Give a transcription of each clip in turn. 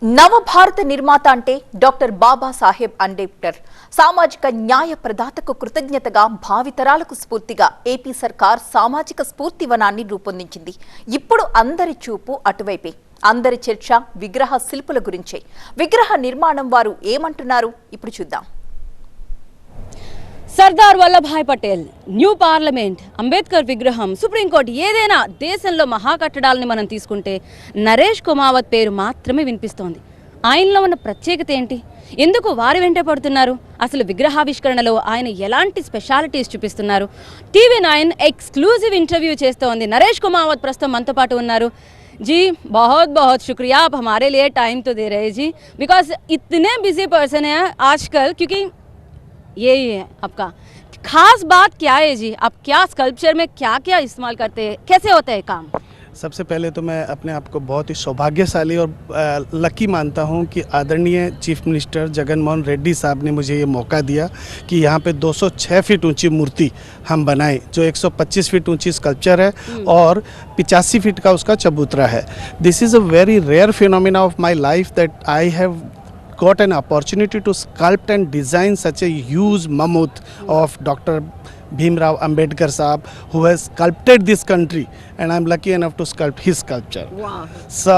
నవభారత నిర్మాత అంటే డాక్టర్ బాబాసాహెబ్ అంబేద్కర్. సామాజిక న్యాయ ప్రదాతకు కృతజ్ఞతగా భావితరాలకు స్ఫూర్తిగా ఏపీ సర్కార్ సామాజిక స్ఫూర్తి వనాన్ని రూపొందించింది. ఇప్పుడు అందరి చూపు అటువైపే. అందరి చర్చ విగ్రహ శిల్పుల గురించే. విగ్రహ నిర్మాణం వారు ఏమంటున్నారు ఇప్పుడు చూద్దాం. సర్దార్ వల్లభాయ్ పటేల్, న్యూ పార్లమెంట్, అంబేద్కర్ విగ్రహం, సుప్రీంకోర్టు, ఏదైనా దేశంలో మహాకట్టడాలని మనం తీసుకుంటే నరేష్ కుమావత్ పేరు మాత్రమే వినిపిస్తోంది. ఆయనలో ఉన్న ప్రత్యేకత ఏంటి? ఎందుకు వారి వెంటే పడుతున్నారు? అసలు విగ్రహావిష్కరణలో ఆయన ఎలాంటి స్పెషాలిటీస్ చూపిస్తున్నారు? TV9 ఎక్స్క్లూజివ్ ఇంటర్వ్యూ చేస్తోంది. నరేష్ కుమావత్ ప్రస్తుతం మనతో పాటు ఉన్నారు. जी बहुत बहुत शुक्रिया, आप हमारे लिए टाइम तो दे रहे हैं जी, बिकॉज इतने बिजी पर्सन हैं आजकल, क्योंकि यही है आपका खास बात क्या है जी? आप क्या स्कल्पचर में क्या क्या इस्तेमाल करते हैं, कैसे होता है काम? सबसे पहले तो मैं अपने आप को बहुत ही सौभाग्यशाली और लकी मानता हूं कि आदरणीय चीफ मिनिस्टर जगन मोहन रेड्डी साहब ने मुझे ये मौका दिया कि यहाँ पे 206 फीट ऊंची मूर्ति हम बनाएं, जो 125 फीट ऊंची स्कल्पचर है और 85 फीट का उसका चबूतरा है. This is a very rare phenomena of my life that I have got an opportunity to sculpt and design such a huge mammoth of Dr. Bhimrao Ambedkar Saab, who has sculpted this country, and I'm lucky enough to sculpt his sculpture. Wow. So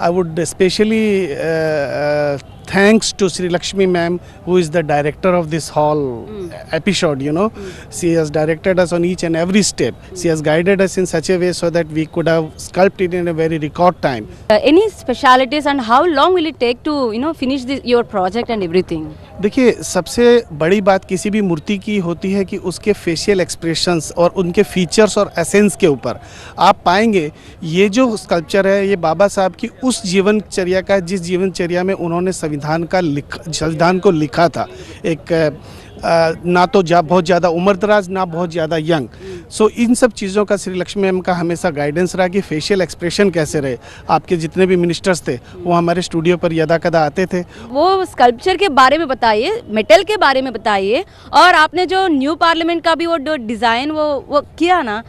I would especially thanks to Sri Lakshmi ma'am, who is the director of this whole episode, you know. She has directed us on each and every step. She has guided us in such a way so that we could have sculpted in a very record time. Any specialities and how long will it take to finish your project and everything? देखिए, सबसे बड़ी बात किसी भी मूर्ति की होती है कि उसके फेशियल एक्सप्रेशंस और उनके फीचर्स और एसेंस के ऊपर आप पाएंगे. ये जो स्कल्पचर है ये बाबा साहब की उस जीवनचर्या का, जिस जीवनचर्या में उन्होंने संविधान को लिखा था. एक ना तो बहुत ज़्यादा उम्र दराज, ना बहुत ज़्यादा यंग. सो इन सब चीज़ों का श्री लक्ष्मी मैम का हमेशा गाइडेंस रहा कि फेशियल एक्सप्रेशन कैसे रहे. आपके जितने भी मिनिस्टर्स थे वो हमारे स्टूडियो पर यदा कदा आते थे. वो स्कल्पचर के बारे में बताइए, मेटल के बारे में बताइए, और आपने जो न्यू पार्लियामेंट का भी वो डिज़ाइन वो किया ना,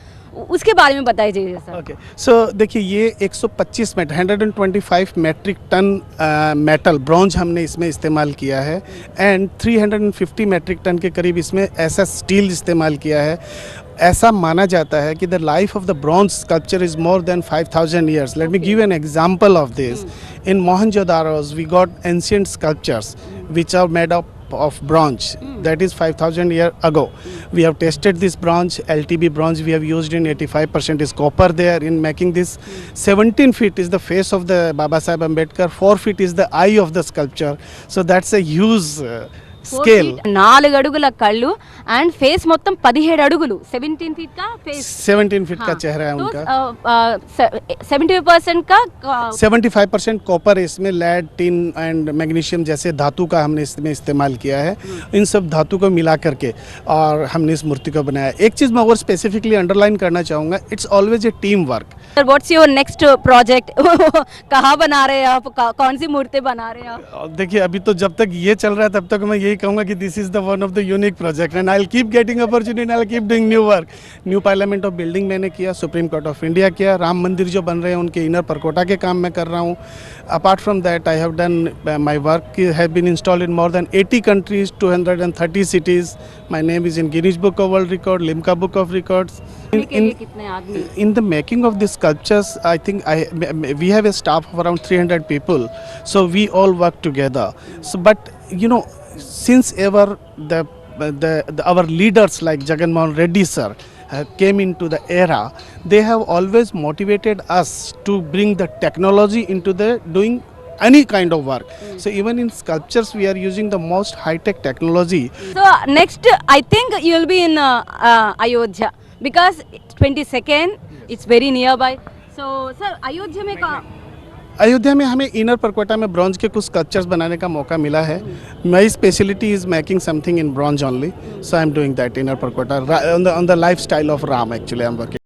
उसके बारे में बताइए सर. ओके, सो देखिए, ये 125 मेट 125 मेट्रिक टन मेटल ब्रॉन्ज हमने इसमें इस्तेमाल किया है, एंड 350 मेट्रिक टन के करीब इसमें ऐसा स्टील इस्तेमाल किया है. ऐसा माना जाता है कि the life of the bronze sculpture is more than 5000 years. Let me give an example of this. In Mohenjodaros we got ancient sculptures which are made of bronze. That is 5000 years ago. We have tested this bronze, LTB bronze we have used in 85% is copper there in making this. 17 feet is the face of the Baba Saheb Ambedkar, 4 feet is the eye of the sculpture. So that's a huge scale. 4 అడుగుల కళ్ళు and face మొత్తం 17 అడుగులు. 17 feet का face, 17 feet का चेहरा है उनका. 70% का 75% कॉपर इसमें, लेड, टिन एंड मैग्नीशियम जैसे धातु का हमने इसमें इस्तेमाल किया है. इन सब धातु को मिला करके और हमने इस मूर्ति को बनाया. एक चीज़ मैं और स्पेसिफिकली अंडरलाइन करना चाहूँगा, it's always a team work. What's your next project? कहाँ बना रहे हैं आप, कौन सी मूर्ति बना रहे हैं आप? देखिए, अभी तो जब तक ये चल रहा है तब तक मैं यही कहूँगा कि this is the one of the unique project, and I will keep getting opportunity and I will keep doing new work. New parliament of building मैंने किया, सुप्रीम कोर्ट ऑफ इंडिया किया, राम मंदिर जो बन रहे हैं उनके इनर परकोटा के काम मैं कर रहा हूँ. Apart from that I have done my work have been installed in more than 80 countries, 230 cities. My name is in Guinness Book of World Record, Limca Book of Records. In the making of these sculptures, I think we have a staff of around 300 people, so we all work together. So, but since ever our leaders like Jagan Mohan Reddy sir came into the era, they have always motivated us to bring the technology into the doing any kind of work. So even in sculptures we are using the most high-tech technology. So next I think you will be in Ayodhya, because 22nd it's very nearby. So sir, Ayodhya में हमें inner परकोटा में bronze के कुछ sculptures बनाने का मौका मिला है. My speciality is making something in bronze only, so I am doing that inner परकोटा on the life style of Ram. Actually I am working.